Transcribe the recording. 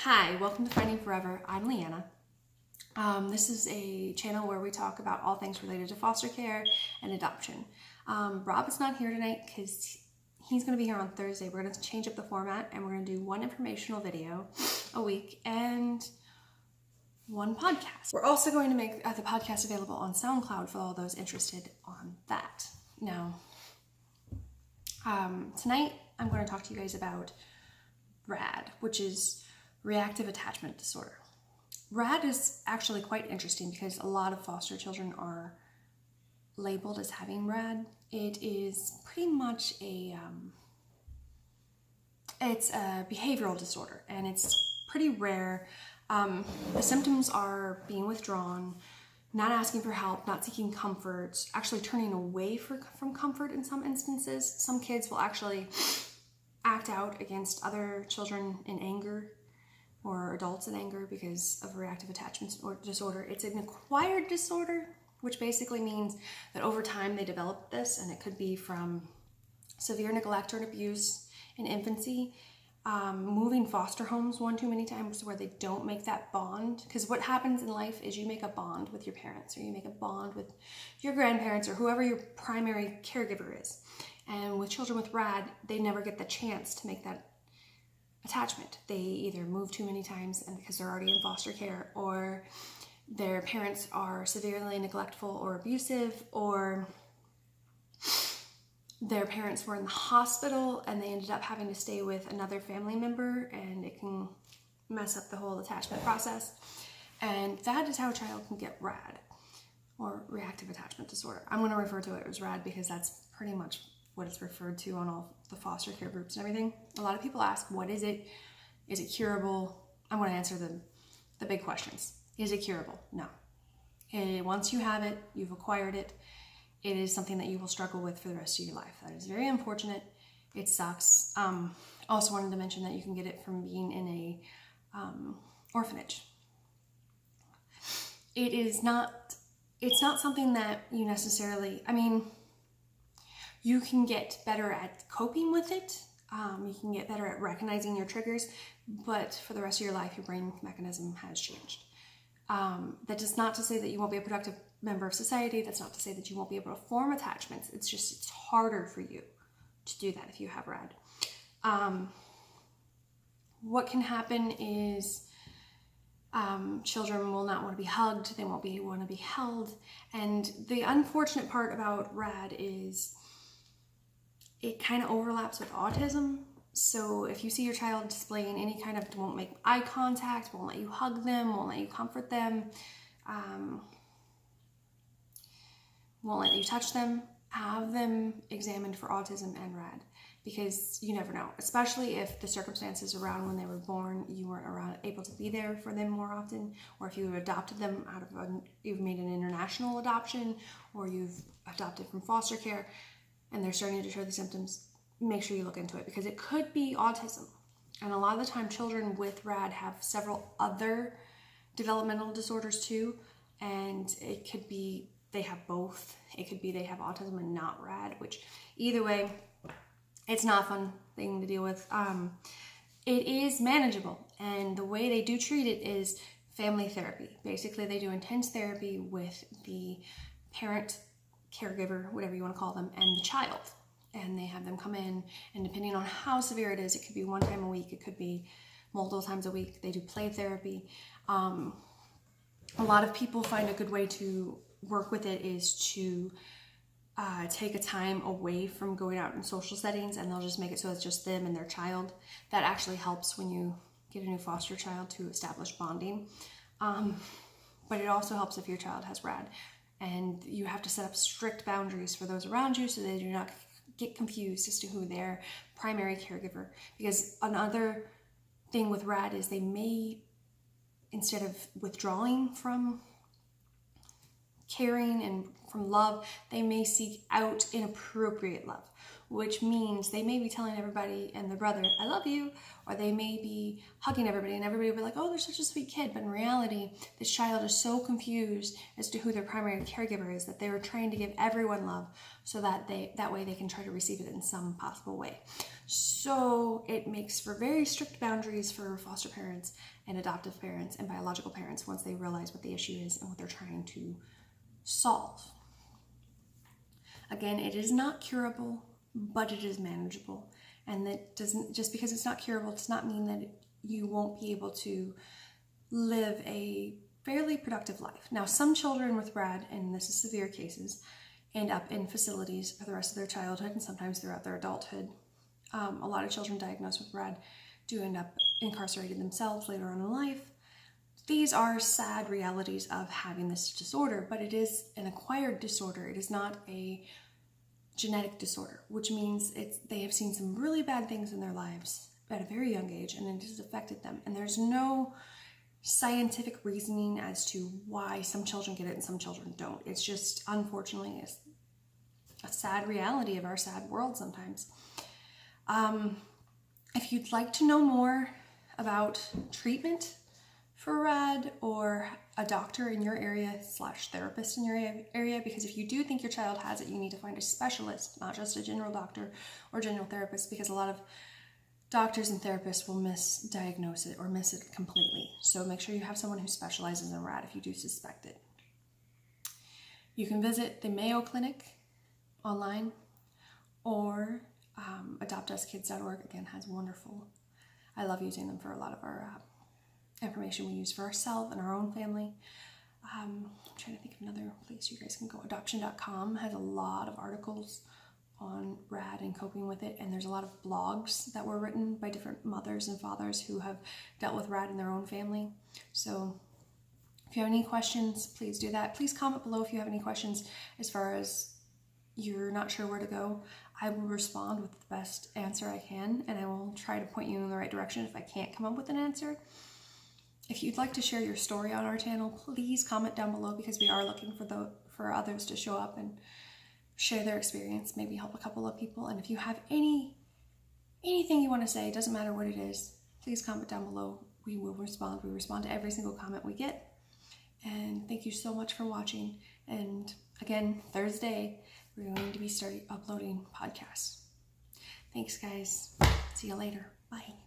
Hi, welcome to Finding Forever. I'm Leanna. This is a channel where we talk about all things related to foster care and adoption. Rob is not here tonight because he's going to be here on Thursday. We're going to change up the format and we're going to do one informational video a week and one podcast. We're also going to make the podcast available on SoundCloud for all those interested on that. Now, tonight I'm going to talk to you guys about RAD, which is Reactive Attachment Disorder. RAD is actually quite interesting because a lot of foster children are labeled as having RAD. It is pretty much it's a behavioral disorder and it's pretty rare. The symptoms are being withdrawn, not asking for help, not seeking comfort, actually turning away from comfort in some instances. Some kids will actually act out against other children in anger or adults in anger because of reactive attachment disorder. It's an acquired disorder, which basically means that over time they develop this, and it could be from severe neglect or abuse in infancy, moving foster homes one too many times where they don't make that bond. Because what happens in life is you make a bond with your parents, or you make a bond with your grandparents, or whoever your primary caregiver is. And with children with RAD, they never get the chance to make that attachment. They either move too many times and because they're already in foster care, or their parents are severely neglectful or abusive, or their parents were in the hospital and they ended up having to stay with another family member, and it can mess up the whole attachment process. And that is how a child can get RAD, or reactive attachment disorder. I'm going to refer to it as RAD because that's pretty much what it's referred to on all the foster care groups and everything. A lot of people ask, what is it? Is it curable? I want to answer the big questions. Is it curable? No. Once you have it, you've acquired it, it is something that you will struggle with for the rest of your life. That is very unfortunate. It sucks. Also wanted to mention that you can get it from being in a orphanage. It's not something that you necessarily, you can get better at coping with it. You can get better at recognizing your triggers, but for the rest of your life, your brain mechanism has changed. That is not to say that you won't be a productive member of society. That's not to say that you won't be able to form attachments. It's harder for you to do that if you have RAD. What can happen is children will not want to be hugged. They won't want to be held. And the unfortunate part about RAD is it kind of overlaps with autism. So if you see your child displaying any kind of, won't make eye contact, won't let you hug them, won't let you comfort them, won't let you touch them, have them examined for autism and RAD, because you never know, especially if the circumstances around when they were born, you weren't able to be there for them more often, or if you adopted them you've made an international adoption, or you've adopted from foster care, and they're starting to show the symptoms. Make sure you look into it because it could be autism. And a lot of the time children with RAD have several other developmental disorders too, and it could be they have both. It could be they have autism and not RAD, which either way, it's not a fun thing to deal with. It is manageable, and the way they do treat it is family therapy. Basically, they do intense therapy with the parent, caregiver, whatever you want to call them, and the child. And they have them come in, and depending on how severe it is, it could be one time a week, it could be multiple times a week. They do play therapy. A lot of people find a good way to work with it is to take a time away from going out in social settings, and they'll just make it so it's just them and their child. That actually helps when you get a new foster child to establish bonding. But it also helps if your child has RAD. And you have to set up strict boundaries for those around you so they do not get confused as to who their primary caregiver. Because another thing with RAD is they may, instead of withdrawing from caring and from love, they may seek out inappropriate love, which means they may be telling everybody and their brother, I love you, or they may be hugging everybody and everybody will be like, oh, they're such a sweet kid. But in reality, this child is so confused as to who their primary caregiver is that they were trying to give everyone love so that way they can try to receive it in some possible way. So it makes for very strict boundaries for foster parents and adoptive parents and biological parents once they realize what the issue is and what they're trying to solve. Again, it is not curable, but it is manageable. And that doesn't, just because it's not curable does not mean that you won't be able to live a fairly productive life. Now, some children with RAD, and this is severe cases, end up in facilities for the rest of their childhood and sometimes throughout their adulthood. A lot of children diagnosed with RAD do end up incarcerated themselves later on in life. These are sad realities of having this disorder, but it is an acquired disorder. It is not a genetic disorder, which means they have seen some really bad things in their lives at a very young age, and it has affected them. And there's no scientific reasoning as to why some children get it and some children don't. It's just, unfortunately, a sad reality of our sad world sometimes. If you'd like to know more about treatment for RAD or a doctor in your area / therapist in your area, because if you do think your child has it, you need to find a specialist, not just a general doctor or general therapist, because a lot of doctors and therapists will misdiagnose it or miss it completely. So make sure you have someone who specializes in RAD if you do suspect it. You can visit the Mayo Clinic online, or adoptuskids.org, again, has wonderful, I love using them for a lot of our information we use for ourselves and our own family. I'm trying to think of another place you guys can go. Adoption.com has a lot of articles on RAD and coping with it, and there's a lot of blogs that were written by different mothers and fathers who have dealt with RAD in their own family. So if you have any questions, please do that. Please comment below if you have any questions as far as you're not sure where to go. I will respond with the best answer I can, and I will try to point you in the right direction if I can't come up with an answer. If you'd like to share your story on our channel, please comment down below, because we are looking for others to show up and share their experience, maybe help a couple of people. And if you have anything you want to say, it doesn't matter what it is, please comment down below. We will respond. We respond to every single comment we get. And thank you so much for watching. And again, Thursday, we're going to be uploading podcasts. Thanks, guys. See you later. Bye.